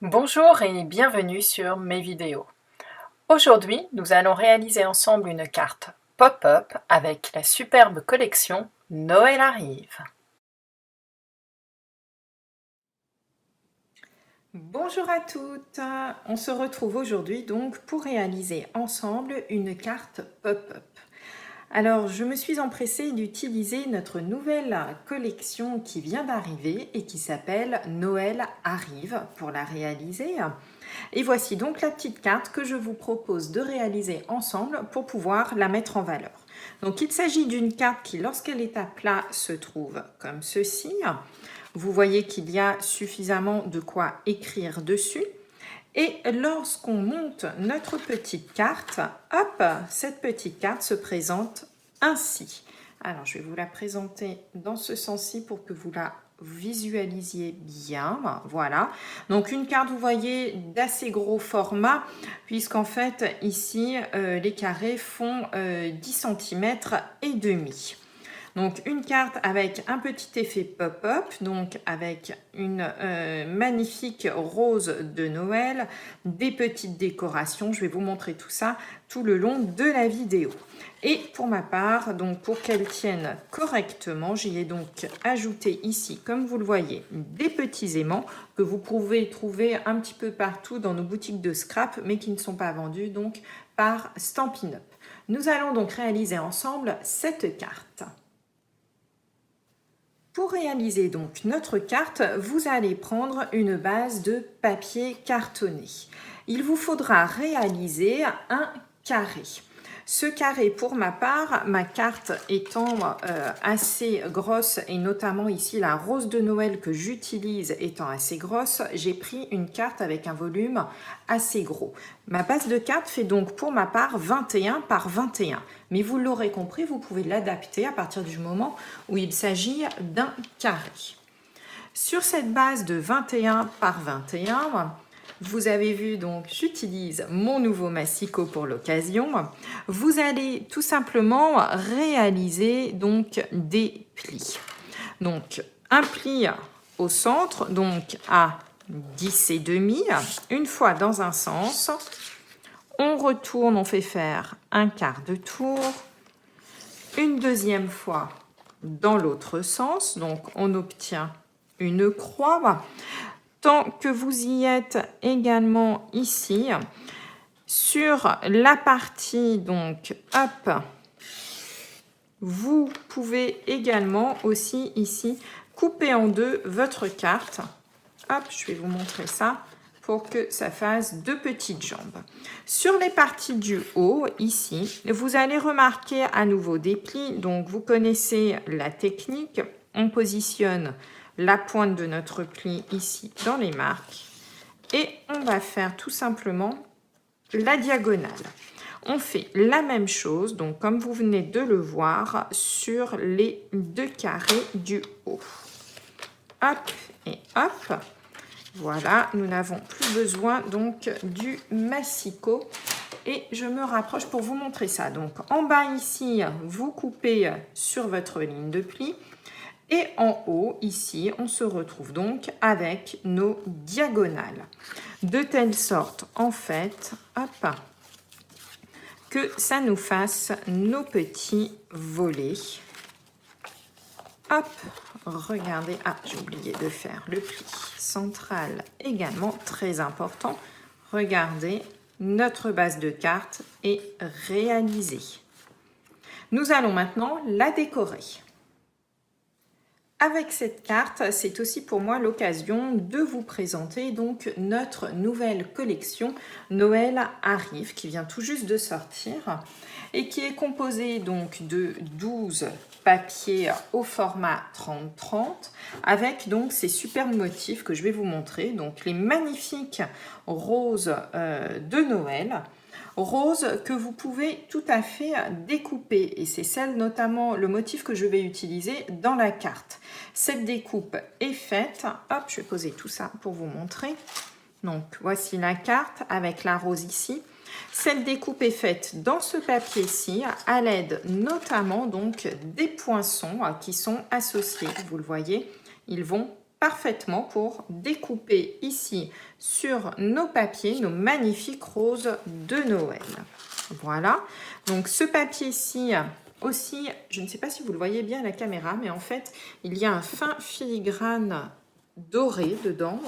Bonjour et bienvenue sur mes vidéos. Aujourd'hui, nous allons réaliser ensemble une carte pop-up avec la superbe collection Noël arrive. Bonjour à toutes, on se retrouve aujourd'hui donc pour réaliser ensemble une carte pop-up. Alors, je me suis empressée d'utiliser notre nouvelle collection qui vient d'arriver et qui s'appelle Noël arrive pour la réaliser. Et voici donc la petite carte que je vous propose de réaliser ensemble pour pouvoir la mettre en valeur. Donc, il s'agit d'une carte qui, lorsqu'elle est à plat, se trouve comme ceci. Vous voyez qu'il y a suffisamment de quoi écrire dessus. Et lorsqu'on monte notre petite carte, hop, cette petite carte se présente ainsi. Alors, je vais vous la présenter dans ce sens-ci pour que vous la visualisiez bien. Voilà. Donc, une carte, vous voyez, d'assez gros format, puisqu'en fait, ici, les carrés font 10 cm et demi. Donc une carte avec un petit effet pop-up, donc avec une magnifique rose de Noël, des petites décorations. Je vais vous montrer tout ça tout le long de la vidéo. Et pour ma part, donc pour qu'elle tienne correctement, j'y ai donc ajouté ici, comme vous le voyez, des petits aimants que vous pouvez trouver un petit peu partout dans nos boutiques de scrap, mais qui ne sont pas vendus donc par Stampin' Up. Nous allons donc réaliser ensemble cette carte. Pour réaliser donc notre carte, vous allez prendre une base de papier cartonné. Il vous faudra réaliser un carré. Ce carré, pour ma part, ma carte étant assez grosse, et notamment ici la rose de Noël que j'utilise étant assez grosse, j'ai pris une carte avec un volume assez gros. Ma base de carte fait donc pour ma part 21 par 21. Mais vous l'aurez compris, vous pouvez l'adapter à partir du moment où il s'agit d'un carré. Sur cette base de 21 par 21, vous avez vu, donc j'utilise mon nouveau massicot pour l'occasion. Vous allez tout simplement réaliser donc des plis. Donc un pli au centre, donc à 10 et demi, une fois dans un sens. On retourne, on fait faire un quart de tour. Une deuxième fois dans l'autre sens, donc on obtient une croix. Tant que vous y êtes également ici, sur la partie, donc, hop, vous pouvez également aussi ici couper en deux votre carte. Hop, je vais vous montrer ça pour que ça fasse deux petites jambes. Sur les parties du haut, ici, vous allez remarquer à nouveau des plis. Donc, vous connaissez la technique. On positionne la pointe de notre pli ici dans les marques. Et on va faire tout simplement la diagonale. On fait la même chose, donc comme vous venez de le voir, sur les deux carrés du haut. Hop et hop. Voilà, nous n'avons plus besoin donc du massicot. Et je me rapproche pour vous montrer ça. Donc en bas ici, vous coupez sur votre ligne de pli. Et en haut, ici, on se retrouve donc avec nos diagonales. De telle sorte, en fait, hop, que ça nous fasse nos petits volets. Hop, regardez. Ah, j'ai oublié de faire le pli central également, très important. Regardez, notre base de carte est réalisée. Nous allons maintenant la décorer. Avec cette carte, c'est aussi pour moi l'occasion de vous présenter donc notre nouvelle collection Noël arrive qui vient tout juste de sortir et qui est composée donc de 12 papiers au format 30-30 avec donc ces superbes motifs que je vais vous montrer, donc les magnifiques roses de Noël. Rose que vous pouvez tout à fait découper et c'est celle notamment le motif que je vais utiliser dans la carte. Cette découpe est faite, hop, je vais poser tout ça pour vous montrer. Donc voici la carte avec la rose ici. Cette découpe est faite dans ce papier-ci à l'aide notamment donc des poinçons qui sont associés. Vous le voyez, ils vont parfaitement pour découper ici sur nos papiers, nos magnifiques roses de Noël. Voilà, donc ce papier-ci aussi, je ne sais pas si vous le voyez bien à la caméra, mais en fait, il y a un fin filigrane doré dedans.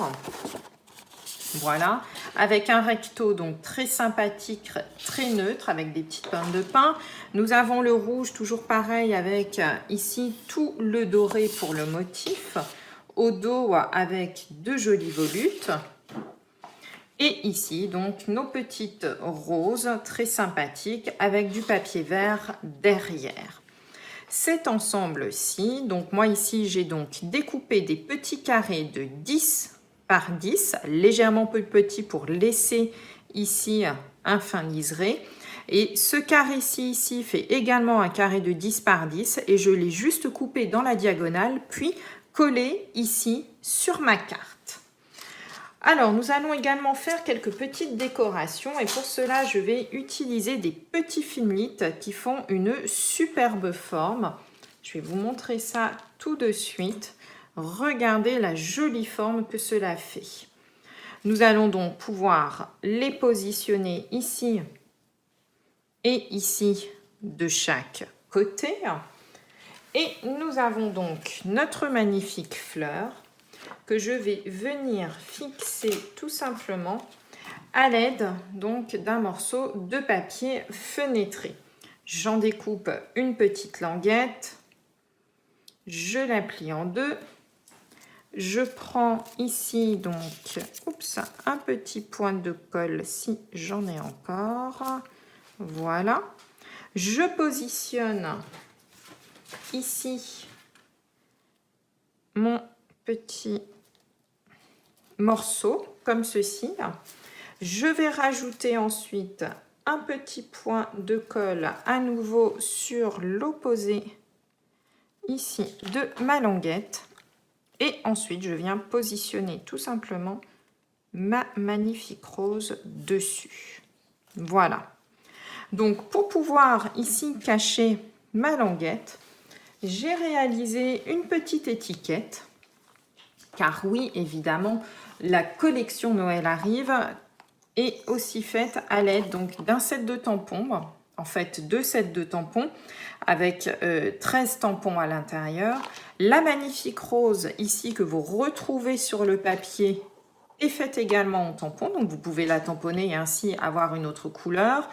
Voilà, avec un recto donc très sympathique, très neutre, avec des petites pommes de pin. Nous avons le rouge, toujours pareil, avec ici tout le doré pour le motif. Au dos, avec de jolies volutes. Et ici, donc, nos petites roses très sympathiques, avec du papier vert derrière. Cet ensemble-ci, donc moi ici, j'ai donc découpé des petits carrés de 10 par 10, légèrement plus petit pour laisser ici un fin liseré. Et ce carré-ci ici fait également un carré de 10 par 10 et je l'ai juste coupé dans la diagonale puis collé ici sur ma carte. Alors, nous allons également faire quelques petites décorations et pour cela, je vais utiliser des petits filmites qui font une superbe forme. Je vais vous montrer ça tout de suite. Regardez la jolie forme que cela fait. Nous allons donc pouvoir les positionner ici et ici de chaque côté. Et nous avons donc notre magnifique fleur que je vais venir fixer tout simplement à l'aide donc d'un morceau de papier fenêtré. J'en découpe une petite languette, je la plie en deux, je prends ici donc un petit point de colle si j'en ai encore, voilà, je positionne ici mon petit morceau comme ceci. Je vais rajouter ensuite un petit point de colle à nouveau sur l'opposé ici de ma languette et ensuite je viens positionner tout simplement ma magnifique rose dessus. Voilà, donc pour pouvoir ici cacher ma languette, j'ai réalisé une petite étiquette car oui, évidemment, la collection Noël arrive est aussi faite à l'aide donc d'un set de tampons, en fait 2 sets de tampons avec 13 tampons à l'intérieur. La magnifique rose ici que vous retrouvez sur le papier est faite également en tampon, donc vous pouvez la tamponner et ainsi avoir une autre couleur.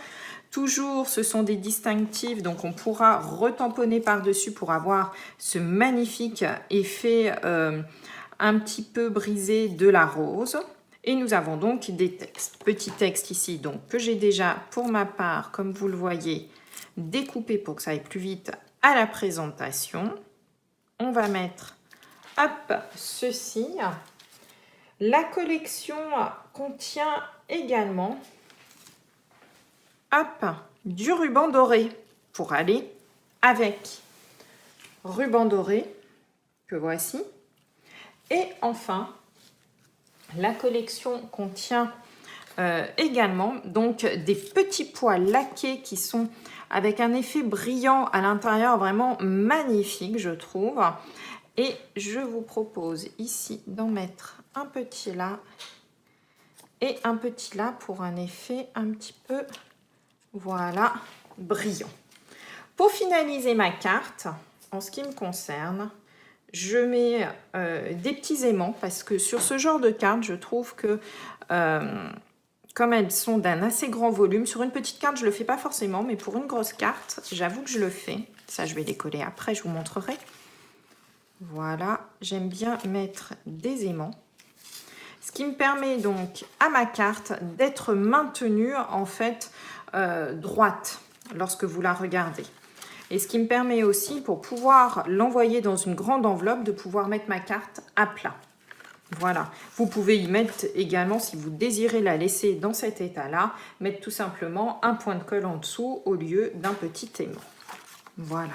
Toujours, ce sont des distinctifs, donc on pourra retamponner par-dessus pour avoir ce magnifique effet un petit peu brisé de la rose. Et nous avons donc des textes. Petit texte ici, donc que j'ai déjà pour ma part, comme vous le voyez, découpé pour que ça aille plus vite à la présentation. On va mettre, hop, ceci. La collection contient également, hop, du ruban doré pour aller avec. Ruban doré que voici. Et enfin, la collection contient également donc des petits pois laqués qui sont avec un effet brillant à l'intérieur, vraiment magnifique, je trouve. Et je vous propose ici d'en mettre un petit là et un petit là pour un effet un petit peu, voilà, brillant. Pour finaliser ma carte, en ce qui me concerne, je mets des petits aimants parce que sur ce genre de carte, je trouve que comme elles sont d'un assez grand volume, sur une petite carte, je ne le fais pas forcément, mais pour une grosse carte, j'avoue que je le fais. Ça, je vais les coller après, je vous montrerai. Voilà, j'aime bien mettre des aimants. Ce qui me permet donc à ma carte d'être maintenue en fait droite lorsque vous la regardez. Et ce qui me permet aussi, pour pouvoir l'envoyer dans une grande enveloppe, de pouvoir mettre ma carte à plat. Voilà. Vous pouvez y mettre également, si vous désirez la laisser dans cet état-là, mettre tout simplement un point de colle en dessous au lieu d'un petit aimant. Voilà.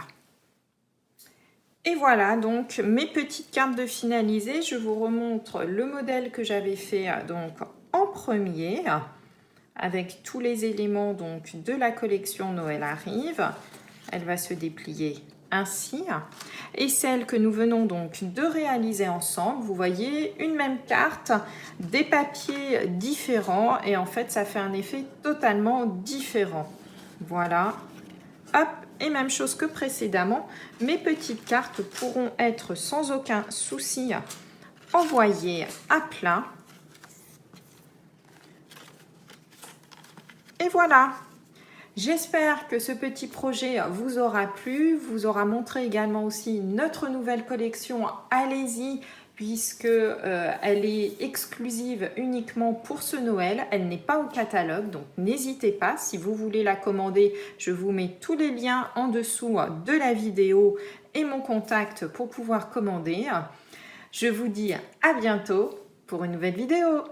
Et voilà donc mes petites cartes de finalisé. Je vous remontre le modèle que j'avais fait donc en premier, avec tous les éléments donc de la collection Noël arrive. Elle va se déplier ainsi. Et celle que nous venons donc de réaliser ensemble, vous voyez, une même carte, des papiers différents et en fait ça fait un effet totalement différent. Voilà, hop, et même chose que précédemment, mes petites cartes pourront être sans aucun souci envoyées à plat. Et voilà. J'espère que ce petit projet vous aura plu, vous aura montré également aussi notre nouvelle collection. Allez-y, puisque elle est exclusive uniquement pour ce Noël. Elle n'est pas au catalogue, donc n'hésitez pas. Si vous voulez la commander, je vous mets tous les liens en dessous de la vidéo et mon contact pour pouvoir commander. Je vous dis à bientôt pour une nouvelle vidéo.